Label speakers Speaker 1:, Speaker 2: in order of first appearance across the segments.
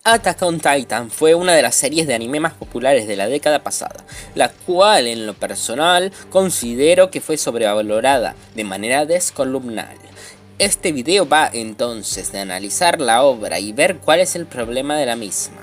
Speaker 1: Attack on Titan fue una de las series de anime más populares de la década pasada, la cual en lo personal considero que fue sobrevalorada de manera descomunal. Este video va entonces de analizar la obra y ver cuál es el problema de la misma.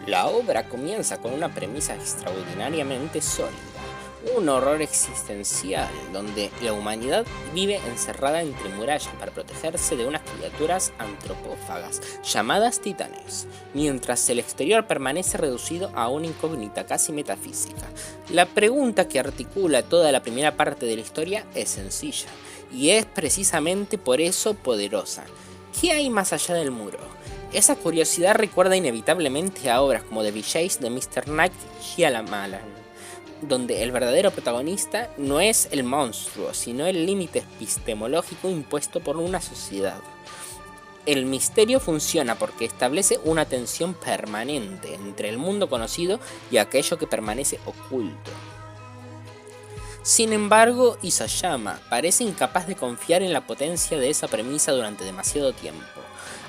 Speaker 1: La obra comienza con una premisa extraordinariamente sólida. Un horror existencial donde la humanidad vive encerrada entre murallas para protegerse de unas criaturas antropófagas llamadas titanes, mientras el exterior permanece reducido a una incógnita casi metafísica. La pregunta que articula toda la primera parte de la historia es sencilla, y es precisamente por eso poderosa. ¿Qué hay más allá del muro? Esa curiosidad recuerda inevitablemente a obras como The VJs de Mr. Night Shyamalan, donde el verdadero protagonista no es el monstruo, sino el límite epistemológico impuesto por una sociedad. El misterio funciona porque establece una tensión permanente entre el mundo conocido y aquello que permanece oculto. Sin embargo, Isayama parece incapaz de confiar en la potencia de esa premisa durante demasiado tiempo.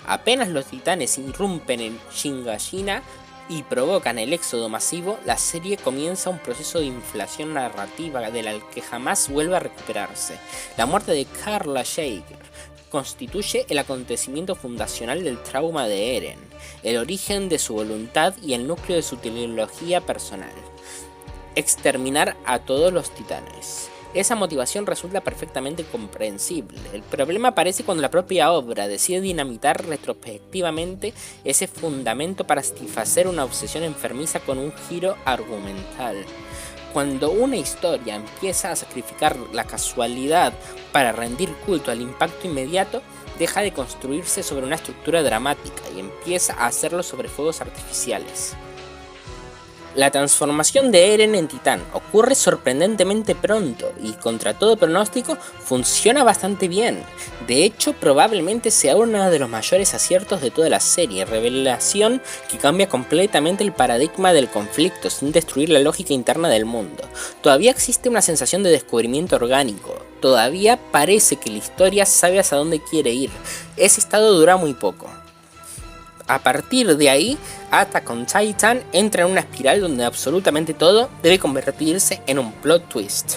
Speaker 1: Apenas los titanes irrumpen en Shingashina y provocan el éxodo masivo, la serie comienza un proceso de inflación narrativa de la que jamás vuelve a recuperarse. La muerte de Carla Jaeger constituye el acontecimiento fundacional del trauma de Eren, el origen de su voluntad y el núcleo de su teleología personal: exterminar a todos los titanes. Esa motivación resulta perfectamente comprensible. El problema aparece cuando la propia obra decide dinamitar retrospectivamente ese fundamento para satisfacer una obsesión enfermiza con un giro argumental. Cuando una historia empieza a sacrificar la casualidad para rendir culto al impacto inmediato, deja de construirse sobre una estructura dramática y empieza a hacerlo sobre fuegos artificiales. La transformación de Eren en titán ocurre sorprendentemente pronto y, contra todo pronóstico, funciona bastante bien. De hecho, probablemente sea uno de los mayores aciertos de toda la serie, revelación que cambia completamente el paradigma del conflicto sin destruir la lógica interna del mundo. Todavía existe una sensación de descubrimiento orgánico, todavía parece que la historia sabe hacia dónde quiere ir. Ese estado dura muy poco. A partir de ahí, Attack on Titan entra en una espiral donde absolutamente todo debe convertirse en un plot twist.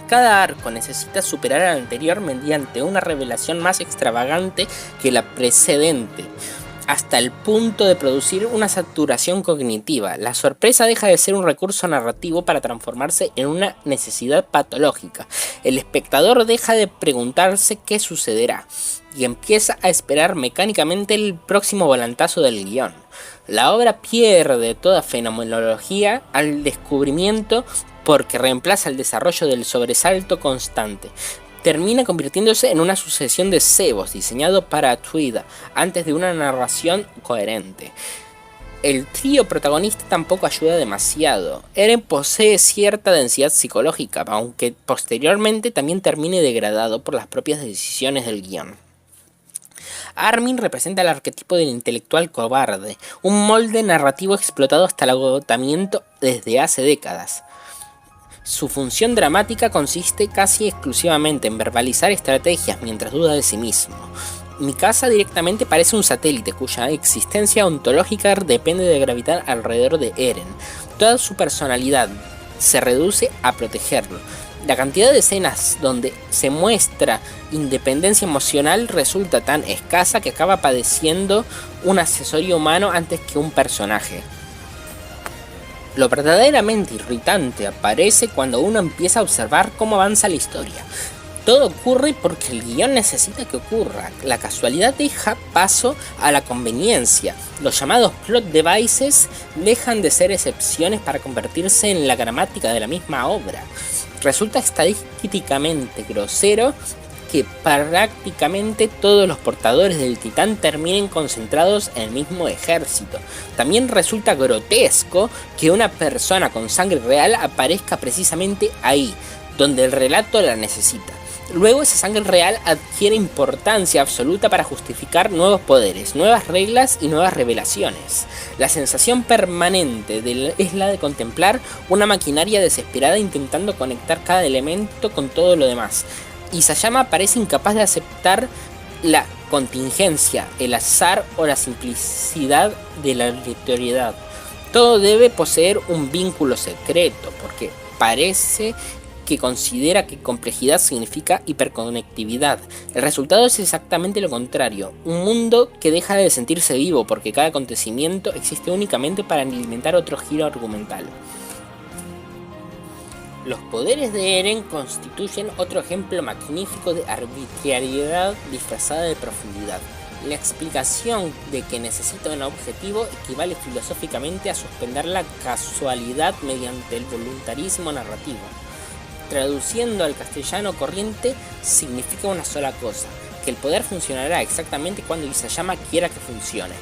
Speaker 1: Cada arco necesita superar al anterior mediante una revelación más extravagante que la precedente, hasta el punto de producir una saturación cognitiva. La sorpresa deja de ser un recurso narrativo para transformarse en una necesidad patológica. El espectador deja de preguntarse qué sucederá y empieza a esperar mecánicamente el próximo volantazo del guión. La obra pierde toda fenomenología al descubrimiento porque reemplaza el desarrollo del sobresalto constante. Termina convirtiéndose en una sucesión de cebos diseñado para Tsuda antes de una narración coherente. El trío protagonista tampoco ayuda demasiado. Eren posee cierta densidad psicológica, aunque posteriormente también termine degradado por las propias decisiones del guión. Armin representa el arquetipo del intelectual cobarde, un molde narrativo explotado hasta el agotamiento desde hace décadas. Su función dramática consiste casi exclusivamente en verbalizar estrategias mientras duda de sí mismo. Mikasa directamente parece un satélite cuya existencia ontológica depende de gravitar alrededor de Eren. Toda su personalidad se reduce a protegerlo. La cantidad de escenas donde se muestra independencia emocional resulta tan escasa que acaba padeciendo un accesorio humano antes que un personaje. Lo verdaderamente irritante aparece cuando uno empieza a observar cómo avanza la historia. Todo ocurre porque el guión necesita que ocurra. La casualidad deja paso a la conveniencia. Los llamados plot devices dejan de ser excepciones para convertirse en la gramática de la misma obra. Resulta estadísticamente grosero que prácticamente todos los portadores del titán terminen concentrados en el mismo ejército. También resulta grotesco que una persona con sangre real aparezca precisamente ahí, donde el relato la necesita. Luego esa sangre real adquiere importancia absoluta para justificar nuevos poderes, nuevas reglas y nuevas revelaciones. La sensación permanente es la de contemplar una maquinaria desesperada intentando conectar cada elemento con todo lo demás. Isayama parece incapaz de aceptar la contingencia, el azar o la simplicidad de la aleatoriedad. Todo debe poseer un vínculo secreto, porque parece que considera que complejidad significa hiperconectividad. El resultado es exactamente lo contrario, un mundo que deja de sentirse vivo porque cada acontecimiento existe únicamente para alimentar otro giro argumental. Los poderes de Eren constituyen otro ejemplo magnífico de arbitrariedad disfrazada de profundidad. La explicación de que necesita un objetivo equivale filosóficamente a suspender la casualidad mediante el voluntarismo narrativo. Traduciendo al castellano corriente, significa una sola cosa, que el poder funcionará exactamente cuando Isayama quiera que funcione.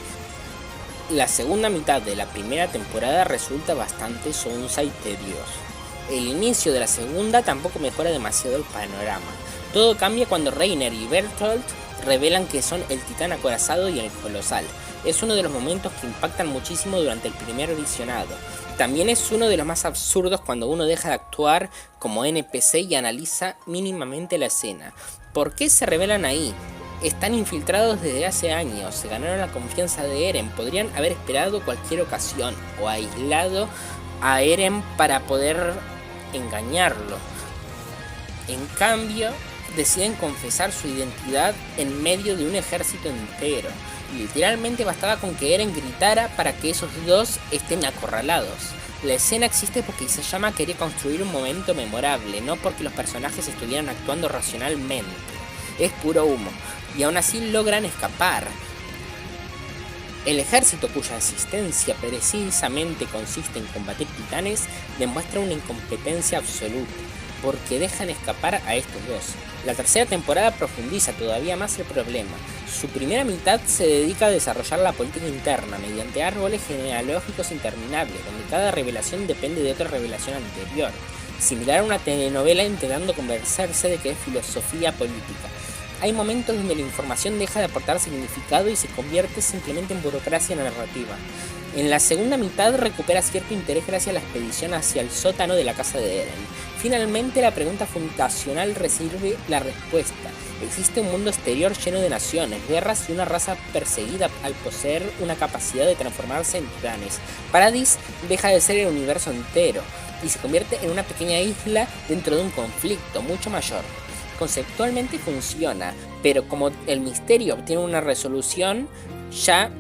Speaker 1: La segunda mitad de la primera temporada resulta bastante sonsa y tediosa. El inicio de la segunda tampoco mejora demasiado el panorama. Todo cambia cuando Reiner y Bertolt revelan que son el titán acorazado y el colosal. Es uno de los momentos que impactan muchísimo durante el primer visionado. También es uno de los más absurdos cuando uno deja de actuar como NPC y analiza mínimamente la escena. ¿Por qué se revelan ahí? Están infiltrados desde hace años, se ganaron la confianza de Eren, podrían haber esperado cualquier ocasión o aislado a Eren para poder engañarlo. En cambio, deciden confesar su identidad en medio de un ejército entero. Literalmente bastaba con que Eren gritara para que esos dos estén acorralados. La escena existe porque Isayama quería construir un momento memorable, no porque los personajes estuvieran actuando racionalmente. Es puro humo, y aún así logran escapar. El ejército cuya existencia precisamente consiste en combatir titanes demuestra una incompetencia absoluta, porque dejan escapar a estos dos. La tercera temporada profundiza todavía más el problema. Su primera mitad se dedica a desarrollar la política interna mediante árboles genealógicos interminables, donde cada revelación depende de otra revelación anterior, similar a una telenovela intentando convencerse de que es filosofía política. Hay momentos donde la información deja de aportar significado y se convierte simplemente en burocracia narrativa. En la segunda mitad recupera cierto interés gracias a la expedición hacia el sótano de la casa de Eren. Finalmente la pregunta fundacional recibe la respuesta. Existe un mundo exterior lleno de naciones, guerras y una raza perseguida al poseer una capacidad de transformarse en titanes. Paradis deja de ser el universo entero y se convierte en una pequeña isla dentro de un conflicto mucho mayor. Conceptualmente funciona, pero como el misterio obtiene una resolución, ya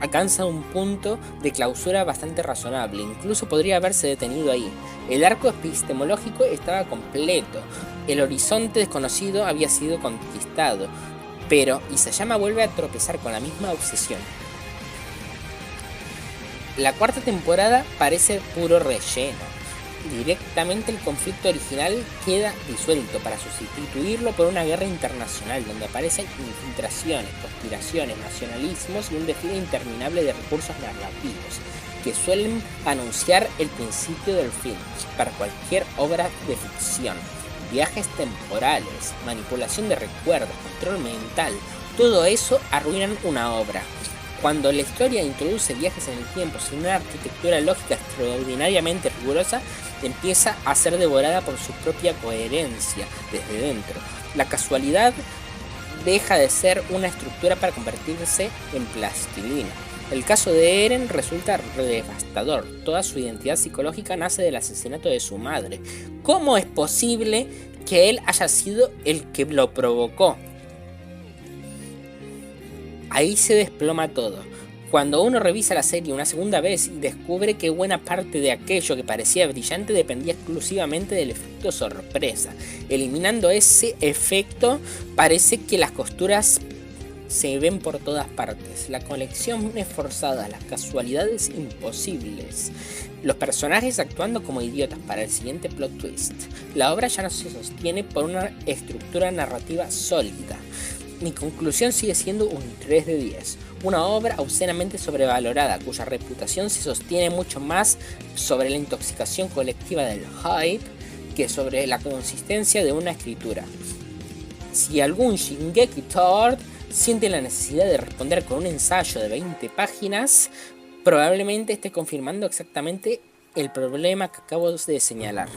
Speaker 1: alcanza un punto de clausura bastante razonable, incluso podría haberse detenido ahí. El arco epistemológico estaba completo, el horizonte desconocido había sido conquistado, pero Isayama vuelve a tropezar con la misma obsesión. La cuarta temporada parece puro relleno. Directamente el conflicto original queda disuelto para sustituirlo por una guerra internacional donde aparecen infiltraciones, conspiraciones, nacionalismos y un desfile interminable de recursos narrativos que suelen anunciar el principio del fin para cualquier obra de ficción. Viajes temporales, manipulación de recuerdos, control mental, todo eso arruinan una obra. Cuando la historia introduce viajes en el tiempo sin una arquitectura lógica extraordinariamente rigurosa, empieza a ser devorada por su propia coherencia desde dentro. La casualidad deja de ser una estructura para convertirse en plastilina. El caso de Eren resulta devastador. Toda su identidad psicológica nace del asesinato de su madre. ¿Cómo es posible que él haya sido el que lo provocó? Ahí se desploma todo. Cuando uno revisa la serie una segunda vez y descubre que buena parte de aquello que parecía brillante dependía exclusivamente del efecto sorpresa. Eliminando ese efecto, parece que las costuras se ven por todas partes. La conexión es forzada, las casualidades imposibles. Los personajes actuando como idiotas para el siguiente plot twist. La obra ya no se sostiene por una estructura narrativa sólida. Mi conclusión sigue siendo un 3 de 10. Una obra obscenamente sobrevalorada, cuya reputación se sostiene mucho más sobre la intoxicación colectiva del hype que sobre la consistencia de una escritura. Si algún Shingeki Tord siente la necesidad de responder con un ensayo de 20 páginas, probablemente esté confirmando exactamente el problema que acabo de señalar.